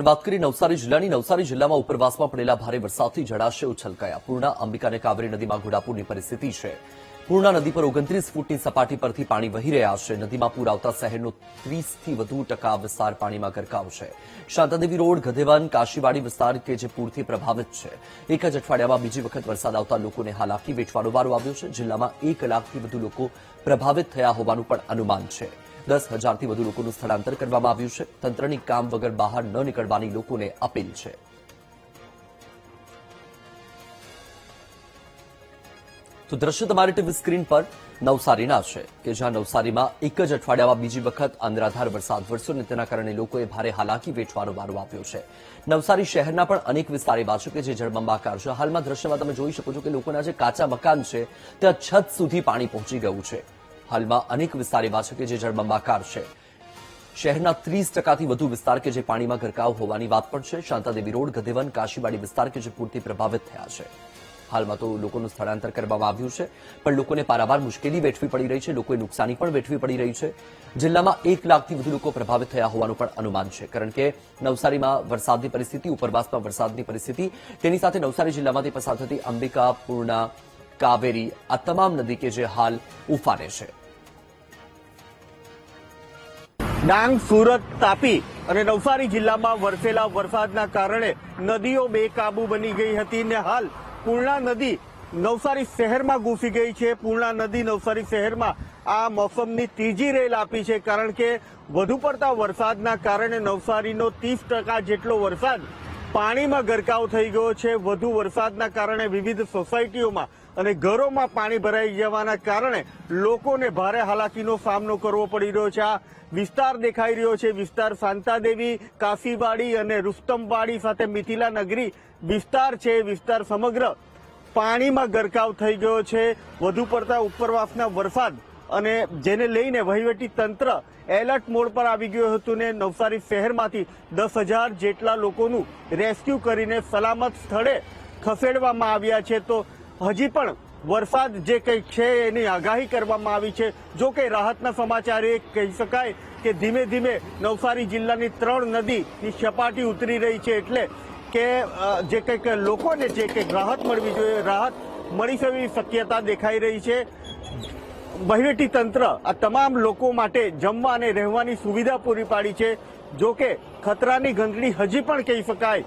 આગળ વાત કરી નવસારી જિલ્લામાં ઉપરવાસમાં પડેલા ભારે વરસાદથી જળાશયો છલકાયા. પૂર્ણા, અંબિકા અને કાવેરી નદીમાં ઘોડાપૂરની પરિસ્થિતિ છે. પૂર્ણા નદી પર 29 ફૂટની સપાટી પરથી પાણી વહી રહ્યા છે. નદીમાં પૂર આવતા શહેરનો 30થી વધુ ટકા વિસ્તાર પાણીમાં ગરકાવ છે. શાંતાદેવી રોડ, ગધેવન, કાશીવાડી વિસ્તાર કે જે પૂરથી પ્રભાવિત છે. એક જ અઠવાડિયામાં બીજી વખત વરસાદ આવતા લોકોને હાલાકી વેઠવાનો વારો આવ્યો છે. જિલ્લામાં 1 લાખથી વધુ લોકો પ્રભાવિત થયા હોવાનું પણ અનુમાન છે. 10,000થી વધુ લોકોનું સ્થળાંતર કરવામાં આવ્યું છે. તંત્રની કામ વગર બહાર ન નીકળવાની લોકોને અપીલ છે. તો દ્રશ્ય તમારી ટીવી સ્ક્રીન પર નવસારીના છે કે જ્યાં નવસારીમાં એક જ અઠવાડિયામાં બીજી વખત અનરાધાર વરસાદ વરસ્યો અને તેના કારણે લોકોએ ભારે હાલાકી વેઠવાનો વારો આવ્યો છે. નવસારી શહેરના પણ અનેક વિસ્તાર એવા છે કે જે જળબંબાકાર છે. હાલમાં દ્રશ્યમાં તમે જોઈ શકો છો કે લોકોના જે કાચા મકાન છે ત્યાં છત સુધી પાણી પહોંચી ગયું છે. હાલમાં અનેક વિસ્તાર એવા છે કે જે જળબંબાકાર છે. શહેરના 30%થી વધુ વિસ્તાર કે જે પાણીમાં ગરકાવ હોવાની વાત પણ છે. શાંતાદેવી રોડ, ગધેવન, કાશીવાડી વિસ્તાર કે જે પૂરથી પ્રભાવિત થયા છે. હાલમાં તો લોકોનું સ્થળાંતર કરવામાં આવ્યું છે, પણ લોકોને પારાવાર મુશ્કેલી વેઠવી પડી રહી છે. લોકોએ નુકસાની પણ વેઠવી પડી રહી છે. જિલ્લામાં 1 લાખથી વધુ લોકો પ્રભાવિત થયા હોવાનું પણ અનુમાન છે, કારણ કે નવસારીમાં વરસાદની પરિસ્થિતિ, ઉપરવાસમાં વરસાદની પરિસ્થિતિ, તેની સાથે નવસારી જિલ્લામાંથી પસાર થતી અંબિકા, પૂર્ણા, કાવેરી આ તમામ નદી કે જે હાલ ઉફાને છે. ડાંગ, સુરત, તાપી અને નવસારી જિલ્લામાં વરસેલા વરસાદના કારણે નદીઓ બેકાબુ બની ગઈ હતી ને હાલ પૂર્ણા નદી નવસારી શહેરમાં ઘૂસી ગઈ છે. પૂર્ણા નદી નવસારી શહેરમાં આ મોસમની ત્રીજી રેલ આપી છે, કારણ કે વધુ પડતા વરસાદના કારણે નવસારીનો 30% જેટલો વરસાદ પાણીમાં ગરકાવ થઈ ગયો છે. વધુ વરસાદના કારણે વિવિધ સોસાયટીઓમાં અને ઘરોમાં પાણી ભરાઈ જવાના કારણે લોકોને ભારે હાલાકીનો સામનો કરવો પડી રહ્યો છે. આ વિસ્તાર દેખાઈ રહ્યો છે, વિસ્તાર શાંતાદેવી, કાશીવાડી અને રુસ્તમવાડી સાથે મિથિલા નગરી વિસ્તાર છે. વિસ્તાર સમગ્ર પાણીમાં ગરકાવ થઈ ગયો છે. વધુ પડતા ઉપરવાસના વરસાદ અને જેને લઈને વહીવટી તંત્ર એલર્ટ મોડ પર આવી ગયું હતું ને નવસારી શહેરમાંથી 10,000 જેટલા લોકોનું રેસ્ક્યુ કરીને સલામત સ્થળે ખસેડવામાં આવ્યા છે. તો હજી પણ વરસાદ જે કંઈક છે એની આગાહી કરવામાં આવી છે. જો કે રાહતના સમાચાર એ કહી શકાય કે ધીમે ધીમે નવસારી જિલ્લાની 3 નદીની સપાટી ઉતરી રહી છે, એટલે કે જે કંઈક લોકોને જે કંઈક રાહત મળવી જોઈએ, રાહત મળી તેવી શક્યતા દેખાઈ રહી છે. વહીવટી તંત્ર આ તમામ લોકો માટે જમવા અને રહેવાની સુવિધા પૂરી પાડી છે. જો કે ખતરાની ઘંટડી હજી પણ કહી શકાય,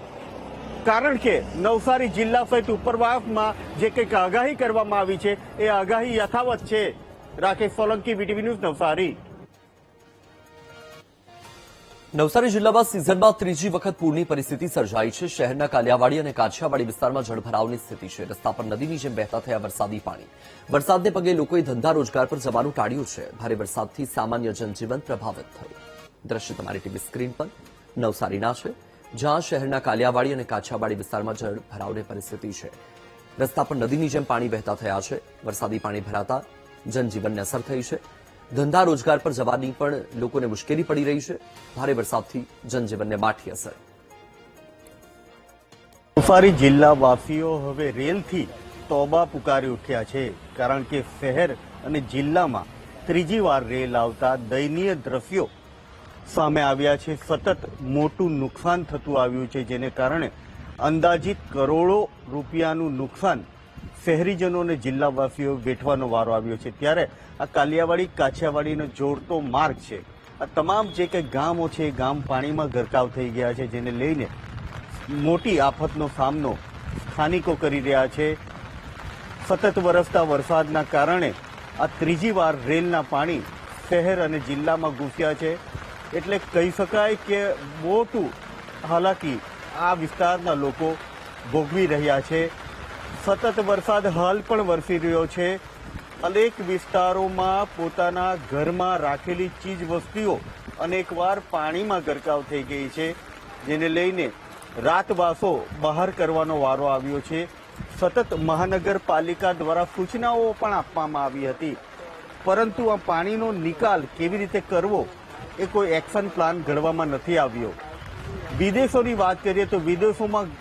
કારણ કે નવસારી જિલ્લા સહિત ઉપરવાસમાં જે કંઈક આગાહી કરવામાં આવી છે એ આગાહી યથાવત છે. Rakesh Solanki, VTV news, Navsari. નવસારી જિલ્લામાં સિઝનમાં ત્રીજી વખત પૂરની પરિસ્થિતિ સર્જાઈ છે. શહેરના કાલિયાવાડી અને કાછિયાવાડી વિસ્તારમાં જળભરાવની સ્થિતિ છે. રસ્તા પર નદીની જેમ વહેતા થયા વરસાદી પાણી. વરસાદને પગલે લોકોએ ધંધા રોજગાર પર જવાનું ટાળ્યું છે. ભારે વરસાદથી સામાન્ય જનજીવન પ્રભાવિત થયું. દ્રશ્ય તમારી ટીવી સ્ક્રીન પર નવસારીના છે, જ્યાં શહેરના કાલિયાવાડી અને કાછિયાવાડી વિસ્તારમાં જળભરાવની પરિસ્થિતિ છે. રસ્તા પર નદીની જેમ પાણી વહેતા થયા છે. વરસાદી પાણી ભરાતા જનજીવનને અસર થઈ છે. ધંધા રોજગાર પર જવાની પણ લોકોને મુશ્કેલી પડી રહી છે. ભારે વરસાદથી જનજીવનને માઠી અસર. નવસારી જિલ્લાવાસીઓ હવે રેલથી તોબા પુકારી ઉઠ્યા છે, કારણ કે શહેર અને જિલ્લામાં ત્રીજી વાર રેલ આવતા દયનીય દ્રશ્યો સામે આવ્યા છે. સતત મોટું નુકસાન થતું આવ્યું છે, જેને કારણે અંદાજિત કરોડો રૂપિયાનું નુકસાન શહેરીજનો અને જિલ્લાવાસીઓ વેઠવાનો વારો આવ્યો છે. ત્યારે આ કાલિયાવાડી કાછિયાવાડીનો જોડતો માર્ગ છે. આ તમામ જે કંઈ ગામો છે, ગામ પાણીમાં ગરકાવ થઈ ગયા છે, જેને લઈને મોટી આફતનો સામનો સ્થાનિકો કરી રહ્યા છે. સતત વરસતા વરસાદના કારણે આ ત્રીજી વાર રેલના પાણી શહેર અને જિલ્લામાં ઘૂસ્યા છે. એટલે કહી શકાય કે મોટું હાલાકી આ વિસ્તારના લોકો ભોગવી રહ્યા છે. સતત વરસાદ હાલ પણ વરસી રહ્યો છે. અનેક વિસ્તારોમાં પોતાના ઘરમાં રાખેલી ચીજ વસ્તુઓ અનેકવાર પાણીમાં ગરકાવ થઈ ગઈ છે, જેને લઈને રાતવાસો બહાર કરવાનો વારો આવ્યો છે. સતત મહાનગરપાલિકા દ્વારા સૂચનાઓ પણ આપવામાં આવી હતી, પરંતુ આ પાણીનો નિકાલ કેવી રીતે કરવો એ કોઈ એક્શન પ્લાન ઘડવામાં નથી આવ્યો. વિદેશોની વાત કરીએ તો વિદેશોમાં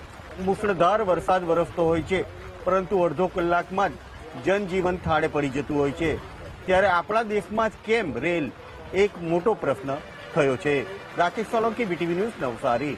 મુશળધાર વરસાદ વરસતો હોય છે, પરંતુ અડધો કલાકમાં જ જનજીવન થાળે પડી જતું હોય છે. ત્યારે આપણા દેશમાં જ કેમ રેલ એક મોટો પ્રશ્ન થયો છે. Rakesh Solanki, VTV news, Navsari.